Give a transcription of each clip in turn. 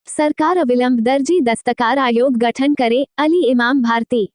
सरकार अविलंब दर्जी दस्तकार आयोग गठन करे, अली इमाम भारती।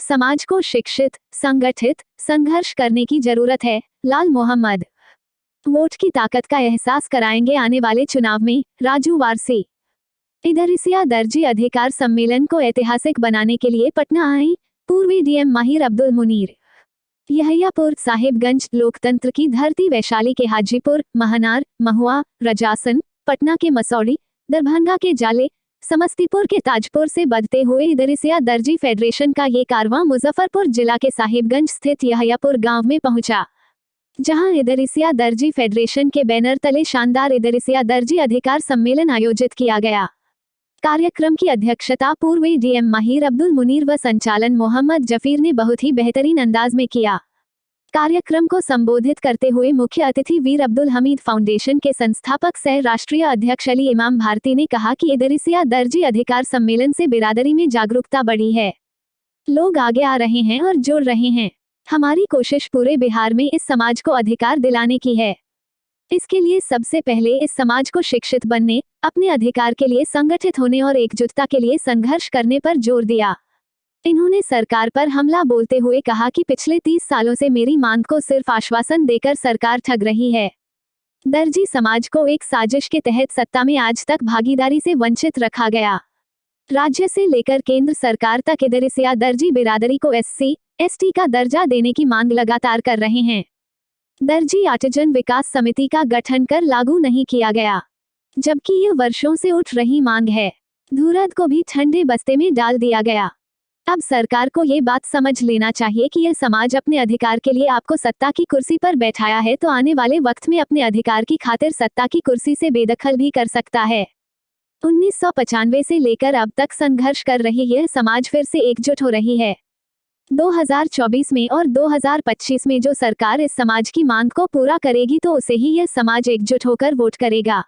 समाज को शिक्षित, संगठित, संघर्ष करने की जरूरत है, लाल मोहम्मद। वोट की ताकत का एहसास कराएंगे आने वाले चुनाव में, राजू वारसी। इदरिसिया दर्जी अधिकार सम्मेलन को ऐतिहासिक बनाने के लिए पटना आए पूर्वी डीएम माहिर अब्दुल मुनीर। यहियापुर साहिबगंज लोकतंत्र की धरती, वैशाली के हाजीपुर, महनार, महुआ, रजासन, पटना के मसौड़ी, दरभंगा के जाले, समस्तीपुर के ताजपुर से बढ़ते हुए इदरिसिया दर्जी फेडरेशन का ये कारवां मुजफ्फरपुर जिला के साहिबगंज स्थित यहियापुर गांव में पहुंचा, जहां इदरिसिया दर्जी फेडरेशन के बैनर तले शानदार इदरिसिया दर्जी अधिकार सम्मेलन आयोजित किया गया। कार्यक्रम की अध्यक्षता पूर्वी डीएम माहिर अब्दुल मुनीर व संचालन मोहम्मद जफीर ने बहुत ही बेहतरीन अंदाज में किया। कार्यक्रम को संबोधित करते हुए मुख्य अतिथि वीर अब्दुल हमीद फाउंडेशन के संस्थापक सह राष्ट्रीय अध्यक्ष अली इमाम भारती ने कहा कि इदरिसिया दर्जी अधिकार सम्मेलन से बिरादरी में जागरूकता बढ़ी है, लोग आगे आ रहे हैं और जुड़ रहे हैं। हमारी कोशिश पूरे बिहार में इस समाज को अधिकार दिलाने की है। इसके लिए सबसे पहले इस समाज को शिक्षित बनने, अपने अधिकार के लिए संगठित होने और एकजुटता के लिए संघर्ष करने पर जोर दिया। इन्होंने सरकार पर हमला बोलते हुए कहा कि पिछले 30 सालों से मेरी मांग को सिर्फ आश्वासन देकर सरकार ठग रही है। दर्जी समाज को एक साजिश के तहत सत्ता में आज तक भागीदारी से वंचित रखा गया। राज्य से लेकर केंद्र सरकार तक इदरिसिया दर्जी बिरादरी को एससी, एसटी का दर्जा देने की मांग लगातार कर रहे हैं। दर्जी आर्टिजन विकास समिति का गठन कर लागू नहीं किया गया, जबकि ये वर्षों से उठ रही मांग है। धुरद को भी ठंडे बस्ते में डाल दिया गया। अब सरकार को ये बात समझ लेना चाहिए कि यह समाज अपने अधिकार के लिए आपको सत्ता की कुर्सी पर बैठाया है तो आने वाले वक्त में अपने अधिकार की खातिर सत्ता की कुर्सी से बेदखल भी कर सकता है। 1995 से लेकर अब तक संघर्ष कर रही यह समाज फिर से एकजुट हो रही है। 2024 में और 2025 में जो सरकार इस समाज की मांग को पूरा करेगी तो उसे ही यह समाज एकजुट होकर वोट करेगा।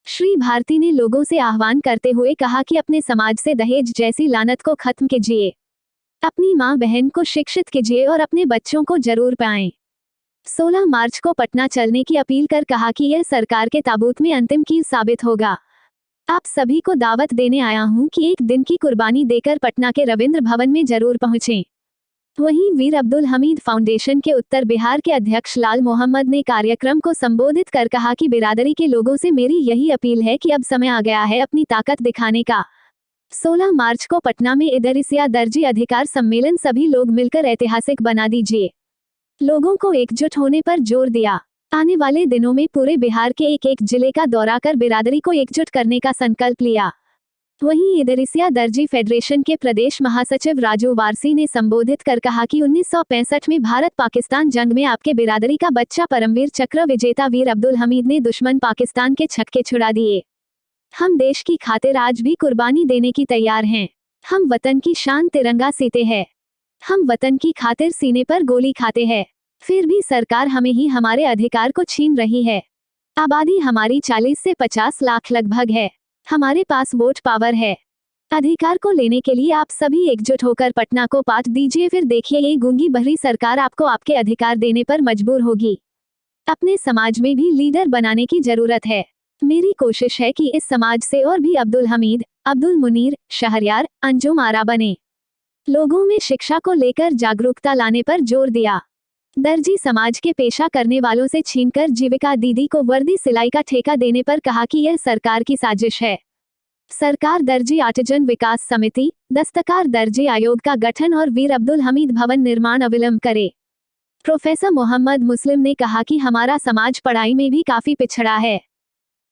श्री भारती ने लोगों से आह्वान करते हुए कहा कि अपने समाज से दहेज जैसी लानत को खत्म कीजिए, अपनी मां बहन को शिक्षित कीजिए और अपने बच्चों को जरूर पाएं। 16 मार्च को पटना चलने की अपील कर कहा कि यह सरकार के ताबूत में अंतिम कील साबित होगा। आप सभी को दावत देने आया हूं कि एक दिन की कुर्बानी देकर पटना के रविंद्र भवन में जरूर पहुंचें। वहीं वीर अब्दुल हमीद फाउंडेशन के उत्तर बिहार के अध्यक्ष लाल मोहम्मद ने कार्यक्रम को संबोधित कर कहा कि बिरादरी के लोगों से मेरी यही अपील है कि अब समय आ गया है अपनी ताकत दिखाने का। 16 मार्च को पटना में इदरिसिया दर्जी अधिकार सम्मेलन सभी लोग मिलकर ऐतिहासिक बना दीजिए। लोगों को एकजुट होने पर जोर दिया। आने वाले दिनों में पूरे बिहार के एक एक जिले का दौरा कर बिरादरी को एकजुट करने का संकल्प लिया। वहीं इदरिसिया दर्जी फेडरेशन के प्रदेश महासचिव राजू वारसी ने संबोधित कर कहा कि 1965 में भारत पाकिस्तान जंग में आपके बिरादरी का बच्चा परमवीर चक्र विजेता वीर अब्दुल हमीद ने दुश्मन पाकिस्तान के छक्के छुड़ा दिए। हम देश की खातिर आज भी कुर्बानी देने की तैयार हैं। हम वतन की शान तिरंगा सीते हैं। हम वतन की खातिर सीने पर गोली खाते हैं, फिर भी सरकार हमें ही हमारे अधिकार को छीन रही है। आबादी हमारी 40 से 50 लाख लगभग है। हमारे पास वोट पावर है। अधिकार को लेने के लिए आप सभी एकजुट होकर पटना को पाट दीजिए, फिर देखिए ये गूंगी बहरी सरकार आपको आपके अधिकार देने पर मजबूर होगी। अपने समाज में भी लीडर बनाने की जरूरत है। मेरी कोशिश है कि इस समाज से और भी अब्दुल हमीद, अब्दुल मुनीर, शहरयार, अंजुम आरा बने। लोगों में शिक्षा को लेकर जागरूकता लाने पर जोर दिया। दर्जी समाज के पेशा करने वालों से छीनकर जीविका दीदी को वर्दी सिलाई का ठेका देने पर कहा कि यह सरकार की साजिश है। सरकार दर्जी आर्टिजन विकास समिति, दस्तकार दर्जी आयोग का गठन और वीर अब्दुल हमीद भवन निर्माण अविलंब करे। प्रोफेसर मोहम्मद मुस्लिम ने कहा कि हमारा समाज पढ़ाई में भी काफी पिछड़ा है।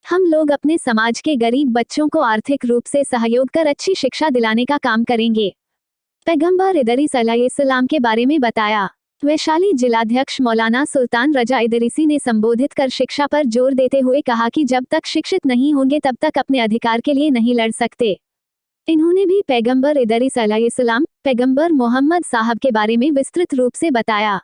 हम लोग अपने समाज के गरीब बच्चों को आर्थिक रूप से सहयोग कर अच्छी शिक्षा दिलाने का काम करेंगे। पैगंबर इदरीस अलैहिस्सलाम के बारे में बताया। वैशाली जिलाध्यक्ष मौलाना सुल्तान रजा इदरीसी ने संबोधित कर शिक्षा पर जोर देते हुए कहा कि जब तक शिक्षित नहीं होंगे तब तक अपने अधिकार के लिए नहीं लड़ सकते। इन्होंने भी पैगंबर इदरीस अलैहिस्सलाम, पैगंबर मोहम्मद साहब के बारे में विस्तृत रूप से बताया।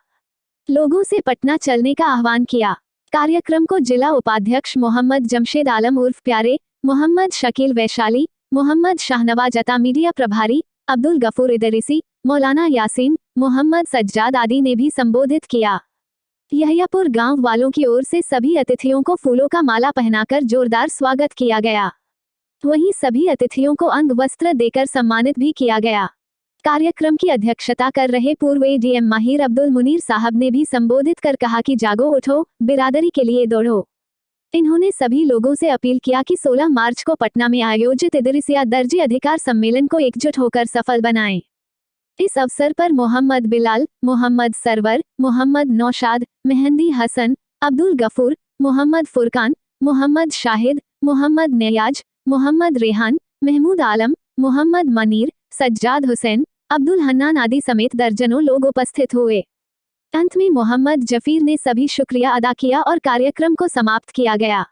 लोगों से पटना चलने का आह्वान किया। कार्यक्रम को जिला उपाध्यक्ष मोहम्मद जमशेद आलम उर्फ प्यारे, मोहम्मद शकील वैशाली, मोहम्मद शाहनवाज अता मीडिया प्रभारी, अब्दुल गफूर इदरीसी, मौलाना यासीन, मोहम्मद सज्जाद आदि ने भी संबोधित किया। यहियापुर गांव वालों की ओर से सभी अतिथियों को फूलों का माला पहनाकर जोरदार स्वागत किया गया। वहीं सभी अतिथियों को अंग वस्त्र देकर सम्मानित भी किया गया। कार्यक्रम की अध्यक्षता कर रहे पूर्व एडीएम माहिर अब्दुल मुनीर साहब ने भी संबोधित कर कहा कि जागो उठो, बिरादरी के लिए दौड़ो। इन्होंने सभी लोगों से अपील किया कि 16 मार्च को पटना में आयोजित इदरिसिया दर्जी अधिकार सम्मेलन को एकजुट होकर सफल बनाएं। इस अवसर पर मोहम्मद बिलाल, मोहम्मद सरवर, मोहम्मद नौशाद, मेहंदी हसन, अब्दुल गफूर, मोहम्मद फुरकान, मोहम्मद शाहिद, मोहम्मद नियाज, मोहम्मद रेहान, महमूद आलम, मोहम्मद मनीर, सज्जाद हुसैन, अब्दुल हन्नान आदि समेत दर्जनों लोग उपस्थित हुए। अंत में मोहम्मद जफीर ने सभी शुक्रिया अदा किया और कार्यक्रम को समाप्त किया गया।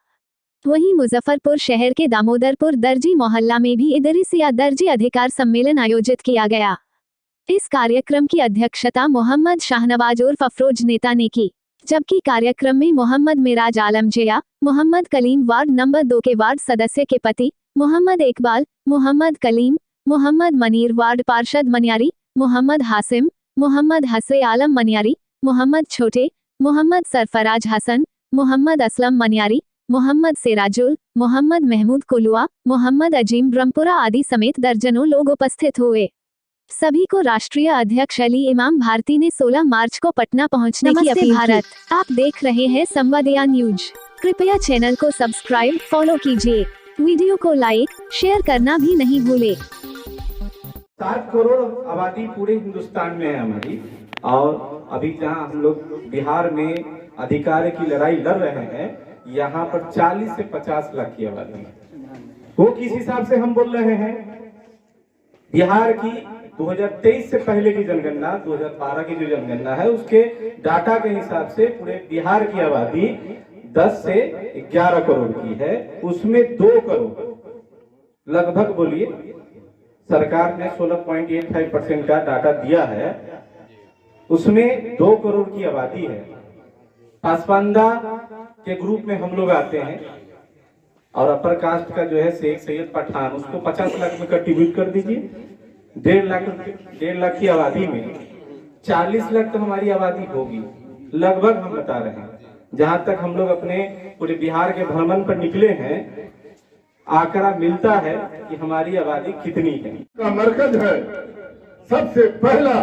वहीं मुजफ्फरपुर शहर के दामोदरपुर दर्जी मोहल्ला में भी इदरिसिया दर्जी अधिकार सम्मेलन आयोजित किया गया। इस कार्यक्रम की अध्यक्षता मोहम्मद शाहनवाज उर्फ अफरोज नेता ने की, जबकि कार्यक्रम में मोहम्मद मिराज आलम जिया, मोहम्मद कलीम वार्ड नंबर 2 के वार्ड सदस्य के पति, मोहम्मद इकबाल, मोहम्मद कलीम, मोहम्मद मनीर वार्ड पार्षद मनियारी, मोहम्मद हासिम, मोहम्मद हसरे आलम मनियारी, मोहम्मद छोटे, मोहम्मद सरफराज हसन, मोहम्मद असलम मनियारी, मोहम्मद सिराजुल, मोहम्मद महमूद कुलुआ, मोहम्मद अजीम ब्रह्मपुरा आदि समेत दर्जनों लोग उपस्थित हुए। सभी को राष्ट्रीय अध्यक्ष अली इमाम भारती ने 16 मार्च को पटना पहुंचने की अपील भारत। आप देख रहे हैं संवादिया न्यूज। कृपया चैनल को सब्सक्राइब, फॉलो कीजिए। वीडियो को लाइक, शेयर करना भी नहीं भूले। 7 करोड़ आबादी पूरे हिंदुस्तान में है हमारी, और अभी जहां हम लोग बिहार में अधिकार की लड़ाई लड़ रहे हैं, यहाँ पर 40 से 50 लाख की आबादी है। वो किस हिसाब से हम बोल रहे हैं? बिहार की 2023 से पहले की जनगणना, 2012 की जो जनगणना है, उसके डाटा के हिसाब से पूरे बिहार की आबादी 10 से 11 करोड़ की है। उसमें 2 करोड़ लगभग, बोलिए, सरकार ने 16.85% का डाटा दिया है, उसमें 2 करोड़ की आबादी है। पासवानदा के ग्रुप में हम लोग आते हैं, और अपर कास्ट का जो है शेख सैयद पठान, उसको 50 लाख में कंट्रीब्यूट कर दीजिए। 1.5 लाख की आबादी में 40 लाख तो हमारी आबादी होगी लगभग, हम बता रहे हैं। जहां तक हम लोग अपने पूरे बिहार के भ्रमण पर निकले हैं, आंकड़ा मिलता है कि हमारी आबादी कितनी है। का मरकज है, सबसे पहला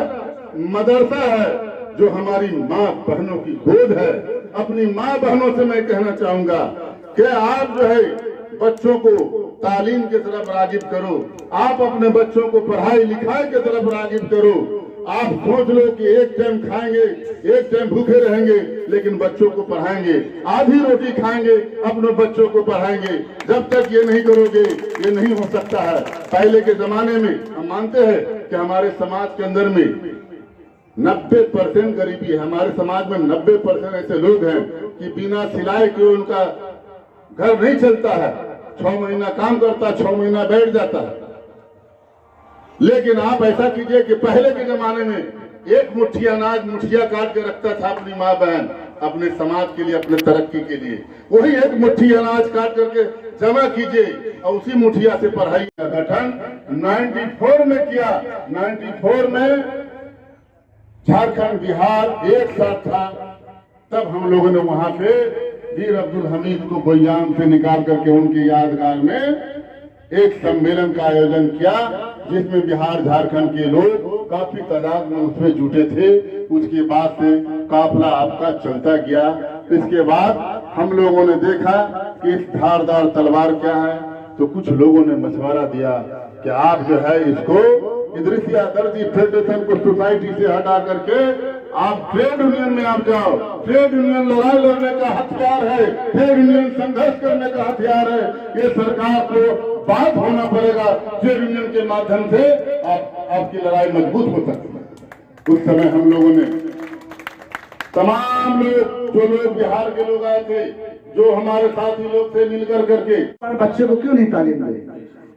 मदरसा है जो हमारी माँ बहनों की गोद है। अपनी माँ बहनों से मैं कहना चाहूंगा कि आप जो है बच्चों को तालीम की तरफ रागिब करो, आप अपने बच्चों को पढ़ाई लिखाई की तरफ रागिब करो। आप सोच लो कि एक टाइम खाएंगे, एक टाइम भूखे रहेंगे, लेकिन बच्चों को पढ़ाएंगे, आधी रोटी खाएंगे, अपने बच्चों को पढ़ाएंगे। जब तक ये नहीं करोगे, ये नहीं हो सकता है। पहले के जमाने में हम मानते हैं कि हमारे समाज के अंदर में 90% गरीबी है। हमारे समाज में 90% ऐसे लोग हैं कि बिना सिलाई के उनका घर नहीं चलता है। 6 महीना काम करता, 6 महीना बैठ जाता है। लेकिन आप ऐसा कीजिए कि पहले के जमाने में एक मुट्ठी अनाज मुठिया काट के रखता था अपनी माँ बहन, अपने समाज के लिए, अपने तरक्की के लिए। वही एक मुट्ठी अनाज काट करके जमा कीजिए और उसी मुठिया से पढ़ाई का गठन 94 में किया। 94 में झारखंड बिहार एक साथ था। तब हम लोगों ने वहां पे वीर अब्दुल हमीद को बयान से निकाल करके उनकी यादगार में एक सम्मेलन का आयोजन किया, जिसमें बिहार झारखंड के लोग काफी तादाद में उसमें जुटे थे। उसके बाद से काफिला आपका चलता गया। इसके बाद हम लोगों ने देखा कि इस धारदार तलवार क्या है, तो कुछ लोगों ने मशवरा दिया कि आप जो है इसको इदरिसिया दर्जी फेडरेशन को सोसाइटी से हटा करके आप ट्रेड यूनियन में आप जाओ। ट्रेड यूनियन लड़ाई लड़ने का हथियार है, ट्रेड यूनियन संघर्ष करने का हथियार है। ये सरकार को बात होना पड़ेगा, ट्रेड यूनियन के माध्यम से आपकी लड़ाई मजबूत हो सकती है। उस समय हम लोगों ने तमाम लोग, जो लोग बिहार के लोग आए थे, जो हमारे साथी लोग थे, मिलकर करके बच्चे को क्यों नहीं तालीम दे?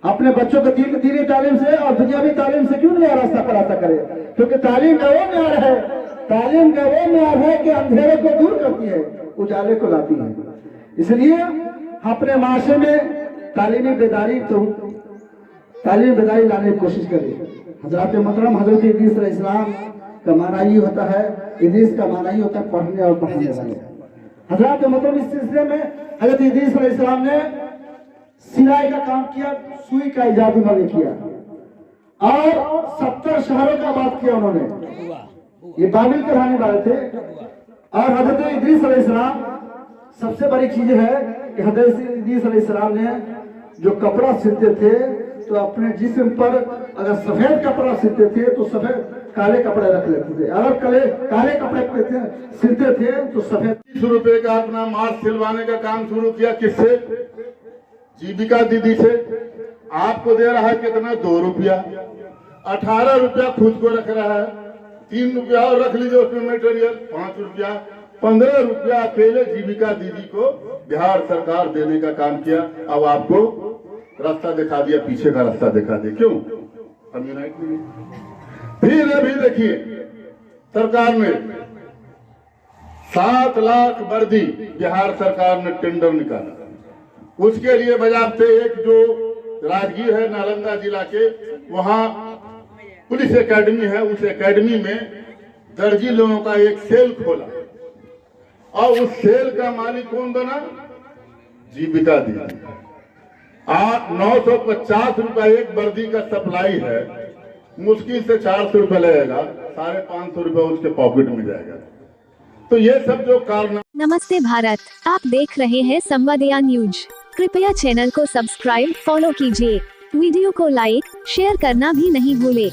अपने बच्चों को दीनी तालीम से और दुनियावी तालीम से क्यों नहीं रास्ता पराता करे? क्योंकि तालीम का वो म्यार है, तालीम का वो म्यार है कि अंधेरे को दूर करती है, उजाले को लाती है। इसलिए अपने माशरे में तालीमी बेदारी लाने की कोशिश करें। हजरत मोहतरम हजरत इदरीस अलैहिस्सलाम का माना ही होता है, इदरीस का माना ही होता है पढ़ने और पढ़ाने वाले। हजरत मोहतरम इस सिलसिले में हजरत इदरीस अलैहिस्सलाम ने सिलाई का काम किया, सुई का इजाद उन्होंने किया, और 70 शहरों का बात किया उन्होंने। ये बाबिल के रहने वाले थे। और हजरत इदरीस अलैहिस्सलाम, सबसे बड़ी चीज है कि हजरत इदरीस अलैहिस्सलाम ने जो कपड़ा सिलते थे तो अपने जिस्म पर अगर सफेद कपड़ा सिलते थे तो सफेद काले कपड़े रख लेते थे, अगर काले कपड़े सिलते थे तो सफेद। 30 रुपए का अपना मास्क सिलवाने का काम शुरू किया। किससे? जीविका दीदी से। आपको दे रहा है कितना? 2 रुपया। 18 रुपया खुद को रख रहा है, 3 रुपया और रख लीजिए उसमें मटेरियल, 5 रुपया। 15 रुपया अकेले जीविका दीदी को बिहार सरकार देने का काम किया। अब आपको रास्ता दिखा दिया, पीछे का रास्ता दिखा दिया। क्यों? हम यूनाइट नहीं। फिर अभी देखिए सरकार ने 7 लाख वर्दी बिहार सरकार ने टेंडर निकाला। उसके लिए बजाते एक जो राजगीर है नालंदा जिला के, वहां पुलिस एकेडमी है, उस एकेडमी में दर्जी लोगों का एक सेल खोला और उस सेल का मालिक कौन बना? जीविका दीदी। 950 रुपया एक वर्दी का सप्लाई है, मुश्किल से 400 रुपया लगेगा, 550 रुपया उसके पॉकेट में जाएगा। तो ये सब जो कारण। नमस्ते भारत, आप देख रहे हैं संवादिया न्यूज। कृपया चैनल को सब्सक्राइब, फॉलो कीजिए। वीडियो को लाइक, शेयर करना भी नहीं भूले।